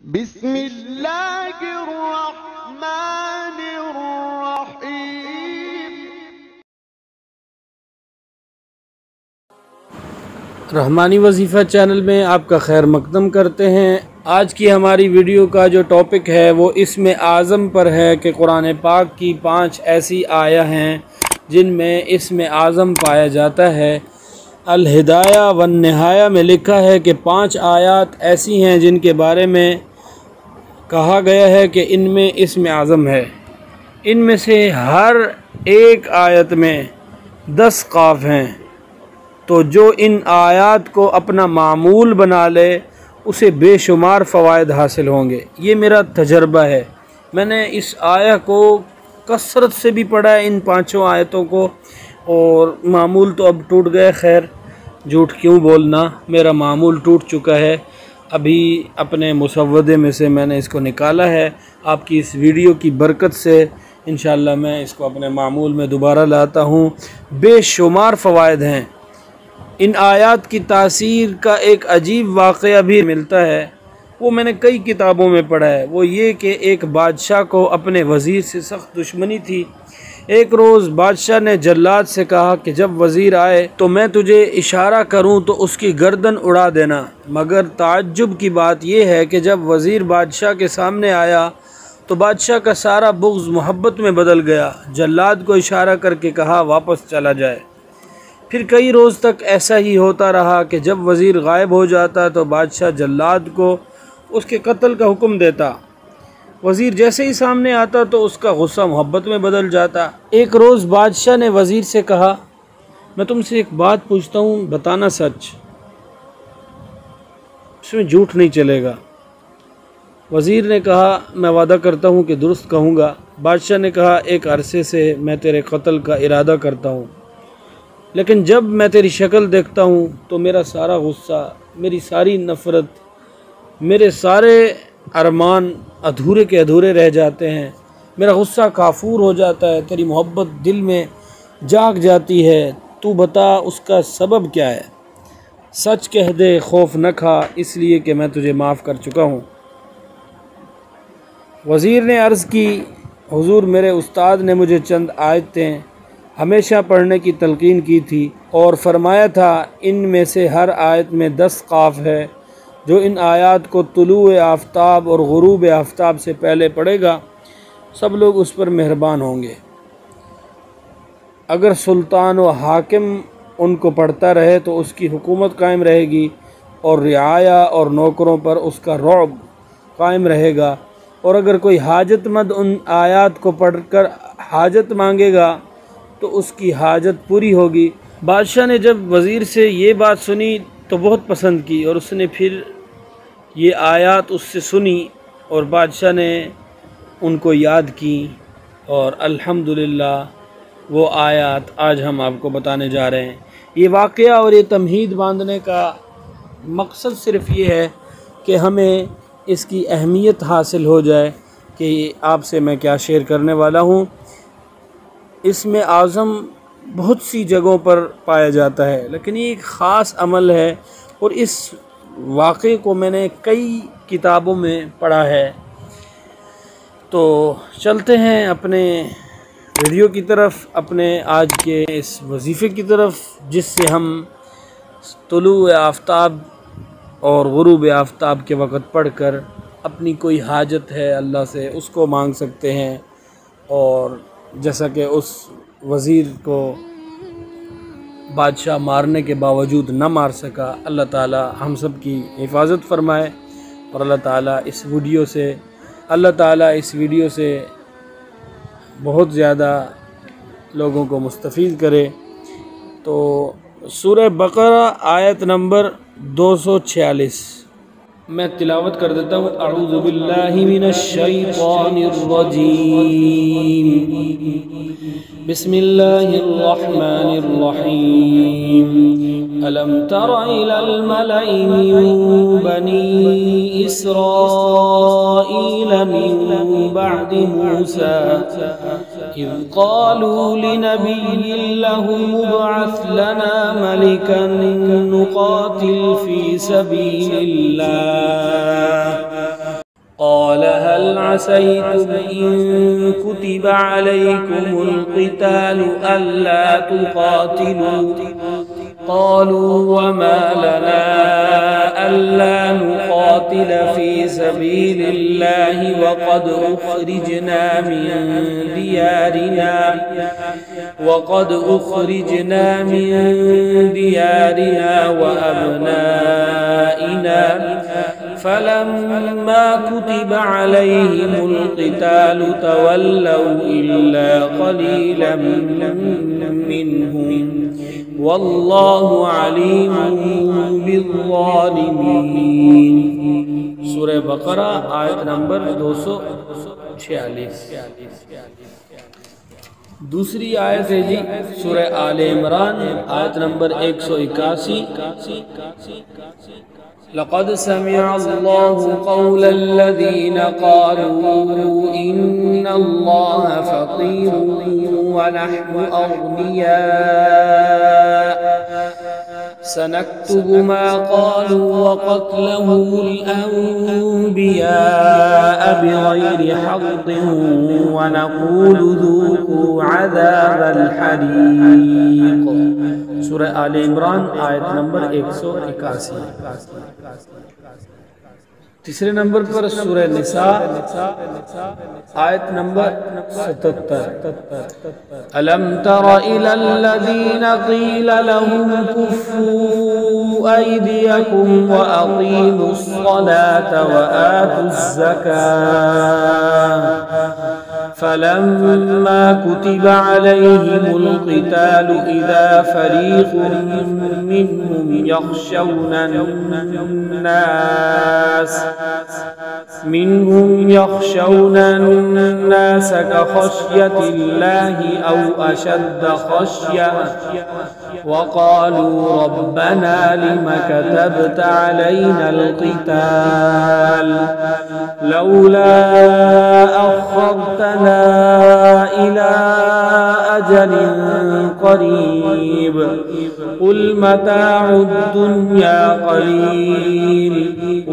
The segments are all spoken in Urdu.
بسم اللہ الرحمن الرحیم۔ رحمانی وظیفہ چینل میں آپ کا خیر مقدم کرتے ہیں۔ آج کی ہماری ویڈیو کا جو ٹاپک ہے وہ اسم اعظم پر ہے کہ قرآن پاک کی 5 ایسی آیہ ہیں جن میں اسم اعظم پایا جاتا ہے۔ الہدایہ والنہایہ میں لکھا ہے کہ 5 آیات ایسی ہیں جن کے بارے میں کہا گیا ہے کہ ان میں اسم اعظم ہے۔ ان میں سے ہر ایک آیت میں 10 قاف ہیں، تو جو ان آیات کو اپنا معمول بنا لے اسے بے شمار فوائد حاصل ہوں گے۔ یہ میرا تجربہ ہے، میں نے اس آیہ کو کثرت سے بھی پڑھا ہے، ان 5 آیتوں کو، اور معمول تو اب ٹوٹ گئے۔ خیر جھوٹ کیوں بولنا، میرا معمول ٹوٹ چکا ہے۔ ابھی اپنے مسودے میں سے میں نے اس کو نکالا ہے، آپ کی اس ویڈیو کی برکت سے انشاءاللہ میں اس کو اپنے معمول میں دوبارہ لاتا ہوں۔ بے شمار فوائد ہیں۔ ان آیات کی تاثیر کا ایک عجیب واقعہ بھی ملتا ہے، وہ میں نے کئی کتابوں میں پڑھا ہے۔ وہ یہ کہ ایک بادشاہ کو اپنے وزیر سے سخت دشمنی تھی۔ ایک روز بادشاہ نے جلاد سے کہا کہ جب وزیر آئے تو میں تجھے اشارہ کروں تو اس کی گردن اڑا دینا، مگر تعجب کی بات یہ ہے کہ جب وزیر بادشاہ کے سامنے آیا تو بادشاہ کا سارا بغض محبت میں بدل گیا۔ جلاد کو اشارہ کر کے کہا واپس چلا جائے۔ پھر کئی روز تک ایسا ہی ہوتا رہا کہ جب وزیر غائب ہو جاتا تو بادشاہ جلاد کو اس کے قتل کا حکم دیتا۔ وزیر جیسے ہی سامنے آتا تو اس کا غصہ محبت میں بدل جاتا۔ ایک روز بادشاہ نے وزیر سے کہا میں تم سے ایک بات پوچھتا ہوں، بتانا سچ، اس میں جھوٹ نہیں چلے گا۔ وزیر نے کہا میں وعدہ کرتا ہوں کہ درست کہوں گا۔ بادشاہ نے کہا ایک عرصے سے میں تیرے قتل کا ارادہ کرتا ہوں، لیکن جب میں تیری شکل دیکھتا ہوں تو میرا سارا غصہ، میری ساری نفرت، میرے سارے ارمان ادھورے کے ادھورے رہ جاتے ہیں، میرا غصہ کافور ہو جاتا ہے، تیری محبت دل میں جاگ جاتی ہے۔ تو بتا اس کا سبب کیا ہے؟ سچ کہہ دے، خوف نہ کھا، اس لیے کہ میں تجھے معاف کر چکا ہوں۔ وزیر نے عرض کی حضور میرے استاد نے مجھے چند آیتیں ہمیشہ پڑھنے کی تلقین کی تھی اور فرمایا تھا ان میں سے ہر آیت میں 10 قاف ہے، جو ان آیات کو طلوع آفتاب اور غروب آفتاب سے پہلے پڑھے گا سب لوگ اس پر مہربان ہوں گے۔ اگر سلطان و حاکم ان کو پڑھتا رہے تو اس کی حکومت قائم رہے گی، اور رعایا اور نوکروں پر اس کا رعب قائم رہے گا، اور اگر کوئی حاجت مند ان آیات کو پڑھ کر حاجت مانگے گا تو اس کی حاجت پوری ہوگی۔ بادشاہ نے جب وزیر سے یہ بات سنی تو بہت پسند کی، اور اس نے پھر یہ آیات اس سے سنی اور بادشاہ نے ان کو یاد کی، اور الحمدللہ وہ آیات آج ہم آپ کو بتانے جا رہے ہیں۔ یہ واقعہ اور یہ تمہید باندھنے کا مقصد صرف یہ ہے کہ ہمیں اس کی اہمیت حاصل ہو جائے کہ آپ سے میں کیا شیئر کرنے والا ہوں۔ اسم اعظم بہت سی جگہوں پر پایا جاتا ہے، لیکن یہ ایک خاص عمل ہے، اور اس واقعے کو میں نے کئی کتابوں میں پڑھا ہے۔ تو چلتے ہیں اپنے ویڈیو کی طرف، اپنے آج کے اس وظیفے کی طرف، جس سے ہم طلوع آفتاب اور غروب آفتاب کے وقت پڑھ کر اپنی کوئی حاجت ہے اللہ سے اس کو مانگ سکتے ہیں، اور جیسا کہ اس وزیر کو بادشاہ مارنے کے باوجود نہ مار سکا، اللہ تعالی ہم سب کی حفاظت فرمائے، اور اللہ تعالی اس ویڈیو سے بہت زیادہ لوگوں کو مستفید کرے۔ تو سورہ بقرہ آیت نمبر 246 میں تلاوت کر دیتا ہوں۔ اعوذ باللہ من الشیطان الرجیم، بسم اللہ الرحمن الرحیم۔ الم تر الی الملأ من بنی اسرائیل من بعد موسیٰ اذ قالوا لنبی له ابعث لنا ملکا نقاتل فی سبیل اللہ هل عسيتم إن كتب عليكم القتال ألا تقاتلوا قالوا وما لنا ألا نقاتل في سبيل الله وقد أخرجنا من ديارنا وأبنائنا فلما كتب عليهم القتال تولوا إلا قليلا منهم والله عليم بالظالمين. سورہ بقرہ آیت نمبر 246. دوسری آیت ہے جی سورہ آل عمران آیت نمبر 181. لقد سمع الله قول الذين قالوا إن الله فقير ونحن أغنياء سنكتب ما قالوا وقتلهم الأنبياء بغير حق ونقول ذوقوا عذاب الحريق. سورہ آل عمران آیت نمبر 181. تیسرے نمبر پر سورہ نساء آیت نمبر 77. ألم تر إلى الذين قيل لهم كفوا أيديكم وأقيموا الصلاة وآتوا الزكاة فلما كتب عليهم القتال إذا فريق منهم يخشون الناس كخشية الله أو أشد خشية وقالوا ربنا لم كتبت علينا القتال لولا أخرتنا إلى أجل قريب قل متاع الدنيا قليل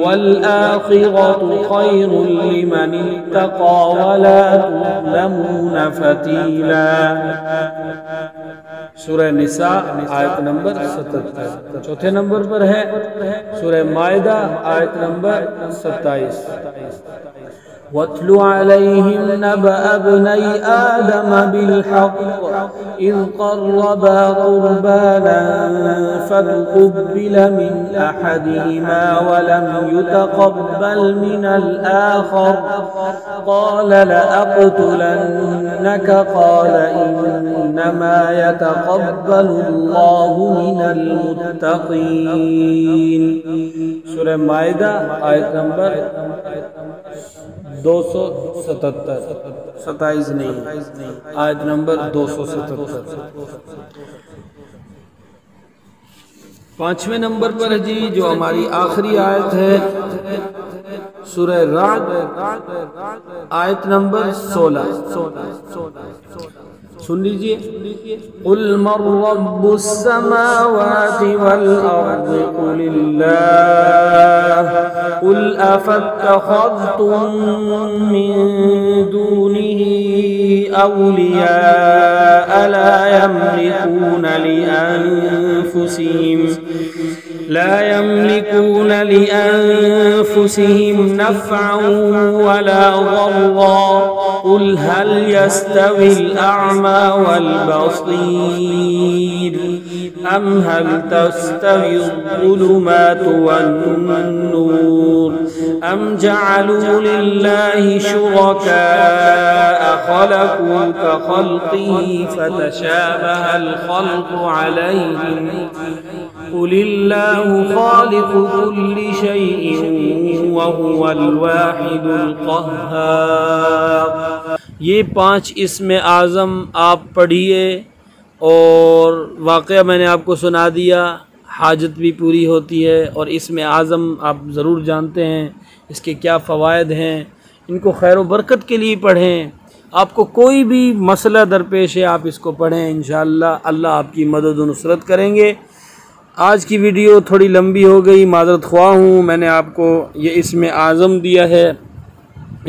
والآخرة خير لمن اتقى ولا تظلمون فتيلا. سورہ نساء آیت نمبر 77. چوتھے نمبر پر ہے سورہ مائدہ آیت نمبر 27. وَاتْلُ عَلَيْهِمْ نَبَأَ ابْنَيْ آدَمَ بِالْحَقِّ إِذْ قَرَّبَا قُرْبَانًا فَتُقُبِّلَ مِنْ أَحَدِهِمَا وَلَمْ يُتَقَبَّلْ مِنَ الْآخَرِ قَالَ لَأَقْتُلَنَّكَ قَالَ إِنَّمَا يَتَقَبَّلُ اللَّهُ مِنَ الْمُتَّقِينَ. سورہ مائدہ آیت نمبر 277. 27 نہیں آیت نمبر 277. پانچویں نمبر پر جی جو ہماری آخری آیت ہے سورہ رعد آیت نمبر 16. سن لیجئے. قل من رب السماوات والأرض قل الله قل أفاتخذتم من دونه أولياء لا يملكون لأنفسهم نفعا ولا ضرا قل هل يستوي الأعمى والبصير أم هل تستوي الظلمات والنور أم جعلوا لله شركاء خلقوا كخلقه فتشابه الخلق عليهم قل الله خالق كل شيء وهو الواحد القهار. یہ 5 اسم اعظم آپ پڑھیے اور واقعہ میں نے آپ کو سنا دیا. حاجت بھی پوری ہوتی ہے اور اسم اعظم آپ ضرور جانتے ہیں اس کے کیا فوائد ہیں. ان کو خیر و برکت کے لیے پڑھیں. آپ کو کوئی بھی مسئلہ درپیش ہے آپ اس کو پڑھیں، انشاءاللہ اللہ آپ کی مدد و نصرت کریں گے. آج کی ویڈیو تھوڑی لمبی ہو گئی، معذرت خواہ ہوں. میں نے آپ کو یہ اسم اعظم دیا ہے،